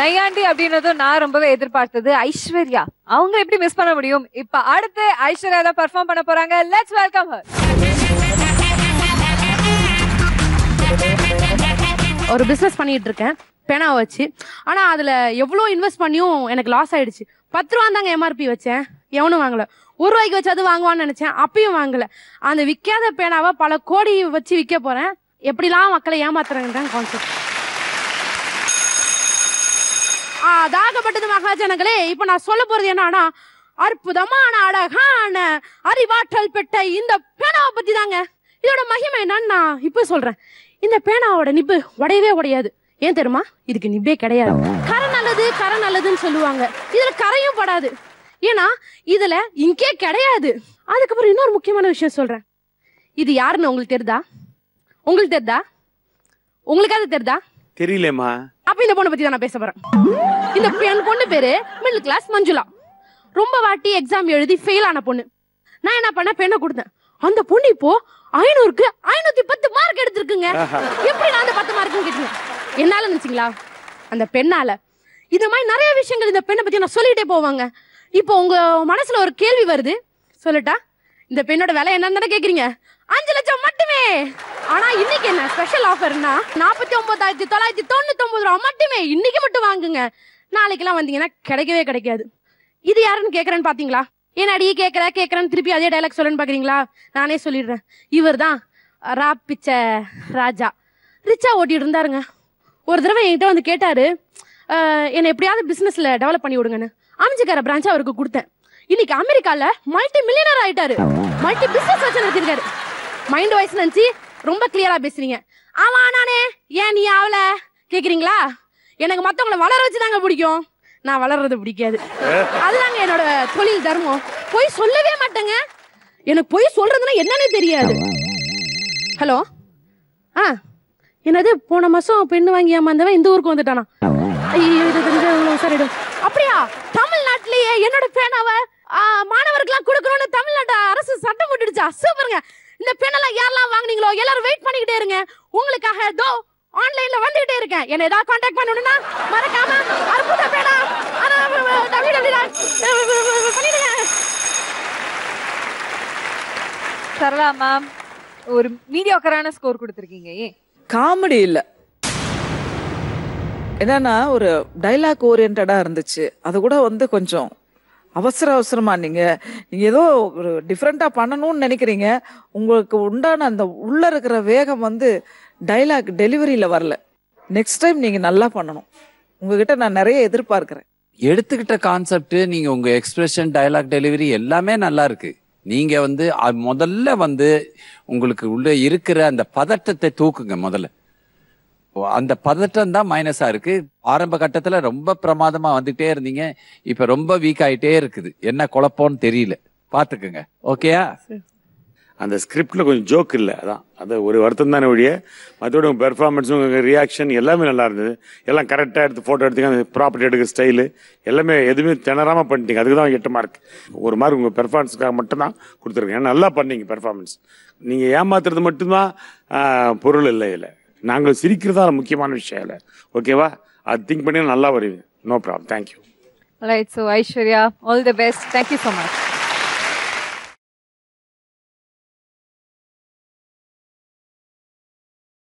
நையாண்டி அப்படின்றதும் நான் ரொம்பவே எதிர்பார்த்தது. ஐஸ்வர்யா அவங்க எப்படி மிஸ் பண்ண முடியும்? இப்ப அடுத்து ஐஸ்வர்யா தான் பெர்ஃபார்ம் பண்ண போறாங்க. Let's welcome her. ஒரு பிசினஸ் பண்ணிட்டு இருக்கேன் பேனா வச்சு. ஆனா அதுல எவ்வளவு இன்வெஸ்ட் பண்ணியும் எனக்கு லாஸ் ஆயிடுச்சு. 10 ரூபா தாங்க எம்ஆர்பி வச்சேன், எவனும் வாங்கல. 1 ரூபாய்க்கு வச்சாது வாங்குவான்னு நினைச்சேன், அப்பயும் வாங்கல. அந்த விற்காத பேனாவை பல கோடி வச்சு விற்க போறேன். எப்படிலாம் மக்களை ஏமாத்துறாங்கன்னு கான்செப்ட். தாகப்பட்டது மகாஜனங்களே, இப்ப நான் சொல்ல போறது என்னன்னா, அற்புதமான அழகான அறிவாற்றல் பெற்ற இந்த பேனாவை பத்தி தாங்க. இதோட மகிமை என்னன்னு நான் இப்ப சொல்றேன். இந்த பேனாவோட நிப்பு உடையவே உடையாது. ஏன் தெரியுமா? இதுக்கு நிப்பே கிடையாது. கரை நல்லதுன்னு சொல்லுவாங்க. இதுல கரையும் படாது, ஏன்னா இதுல இங்கே கிடையாது. அதுக்கப்புறம் இன்னொரு முக்கியமான விஷயம் சொல்றேன். இது யாருன்னு உங்களுக்கு தெரியுதா? உங்களுக்காவது தெரியுதா? தெரியலமா. அப்ப இந்த பொண்ணை பத்தி தான் நான் பேச போறேன். இந்த பொண்ணு பேரு மிடில் கிளாஸ் மஞ்சுளா. ரொம்ப வாட்டி எக்ஸாம் எழுதி ஃபெயில் ஆன பொண்ணு. நான் என்ன பண்ண, பெண்ணை கொடுத்தேன். அந்த பொண்ணு இப்போ 500க்கு 510 மார்க் எடுத்திருக்குங்க. எப்படி நான் அந்த 10 மார்க்கும் கேட்டேன். என்னால நினைச்சீங்களா? அந்த பெண்ணால. இது மாதிரி நிறைய விஷயங்கள் இந்த பெண்ணை பத்தி நான் சொல்லிட்டே போவாங்க. இப்போ உங்க மனசுல ஒரு கேள்வி வருது, சொல்லட்டா? இந்த பெண்ணோட விலை என்னன்னு கேக்குறீங்க. 5 லட்சம் மட்டுமே. ஆனா இன்னைக்கு என்ன ஸ்பெஷல் ஆஃபர்னா 49,999 ரூபா மட்டுமே. இன்னைக்கு மட்டும் வாங்குங்க. நாளைக்கெல்லாம் வந்தீங்கன்னா கிடைக்கவே கிடைக்காது. இது யாருன்னு கேக்குறேன்னு பாத்தீங்களா? ஏன்னாடி கேக்குறேன்னு திருப்பி அதே டைலாக் சொல்லுன்னு பாக்குறீங்களா? நானே சொல்லிடுறேன். இவர் தான் ராப்பிச்ச ராஜா. ரிச்சா ஓட்டிட்டு இருந்தாருங்க. ஒரு தடவை என்கிட்ட வந்து கேட்டாரு, என்னை எப்படியாவது பிசினஸ்ல டெவலப் பண்ணி விடுங்கன்னு. அமைஞ்சிக்கார பிரான்ச் அவருக்கு கொடுத்தேன். இன்னைக்கு அமெரிக்கால மல்டி மில்லியனர் ஆயிட்டாரு. மல்டி பிசினஸ் வச்சு நடத்திருக்காரு. மைண்ட் வாய்ஸ் நினைச்சு ரொம்ப கிளியரா பேசுறீங்க. ஆமா நானே, ஏன் நீ அவளை கேக்குறீங்களா? எனக்கு மத்தவங்களை வளர வச்சுதாங்க பிடிக்கும், நான் வளர்றது பிடிக்காது. அதுதாங்க என்னோட தொழில் தர்மம். போய் சொல்லவே மாட்டேங்க. எனக்கு போய் சொல்றதுன்னா என்னன்னு தெரியாது. ஹலோ, என்னது போன மாசம் பெண்ணு வாங்கி ஏமாந்தவன் இந்த ஊருக்கு வந்துட்டானா? ஐயோ, இது தெரிஞ்சவங்களும் சரிடும். அப்படியா? தமிழ்நாட்டிலேயே என்னோட பேனாவை மாணவர்கள்லாம் கொடுக்கணும்னு தமிழ்நாட்டு அரசு சட்டம் போட்டுடுச்சா? சூப்பருங்க. இந்த பேனெல்லாம் யாரெல்லாம் வாங்குனீங்களோ எல்லாரும் வெயிட் பண்ணிக்கிட்டே இருங்க. உங்களுக்காக தோ ஆன்லைன்ல வந்துகிட்டே இருக்கேன். என்ன ஏதாவது கான்டாக்ட் பண்ணணும்னா மறக்காம அற்புத பேனா பண்ணிடுங்க. சரளா மேம் ஒரு மீடியாக்கரான ஸ்கோர் கொடுத்திருக்கீங்க. ஏன்? காமெடி இல்ல, என்னன்னா ஒரு டைலாக் ஓரியன்டா இருந்துச்சு. அது கூட வந்து கொஞ்சம் அவசரமா நீங்க ஏதோ ஒரு டிஃப்ரெண்டா பண்ணணும்னு நினைக்கிறீங்க. உங்களுக்கு உண்டான அந்த உள்ள இருக்கிற வேகம் வந்து டைலாக் டெலிவரியில வரல. நெக்ஸ்ட் டைம் நீங்க நல்லா பண்ணணும். உங்ககிட்ட நான் நிறைய எதிர்பார்க்கிறேன். எடுத்துக்கிட்ட கான்செப்ட், நீங்க உங்க எக்ஸ்பிரஷன், டைலாக் டெலிவரி எல்லாமே நல்லா இருக்கு. நீங்க வந்து முதல்ல வந்து உங்களுக்கு உள்ள இருக்கிற அந்த பதட்டத்தை தூக்குங்க. முதல்ல அந்த பதட்டம் தான் மைனஸா இருக்கு. ஆரம்ப கட்டத்துல ரொம்ப பிரமாதமா வந்துட்டே இருந்தீங்க, இப்ப ரொம்ப வீக் ஆயிட்டே இருக்குது. என்ன குழப்பம்னு தெரியல, பாத்துக்குங்க. ஓகேயா? அந்த ஸ்கிரிப்ட்ல கொஞ்சம் ஜோக் இல்லை, அதான் அது ஒரு வருத்தம் தானே ஒழிய மற்றபடி உங்கள் பெர்ஃபார்மன்ஸும் உங்கள் ரியாக்ஷன் எல்லாமே நல்லா இருந்தது. எல்லாம் கரெக்டாக எடுத்து ஃபோட்டோ எடுத்துக்க, அந்த ப்ராப்பர்ட்டி எடுக்கிற ஸ்டைலு எல்லாமே எதுவுமே திணறாமல் பண்ணிட்டீங்க. அதுக்கு தான் 8 மார்க். ஒரு மார்க் உங்கள் பெர்ஃபார்மன்ஸுக்காக மட்டும்தான் கொடுத்துருக்கேன். ஏன்னா நல்லா பண்ணீங்க பெர்ஃபார்மன்ஸ். நீங்கள் ஏமாத்துறது மட்டும்தான் பொருள் இல்லை. இல்லை, நாங்கள் சிரிக்கிறதா முக்கியமான விஷயம் இல்லை. ஓகேவா? அது திங்க் பண்ணி நல்லா வருவீங்க. No problem. Thank you. Right. So Aishwarya, all the best. Thank you so much.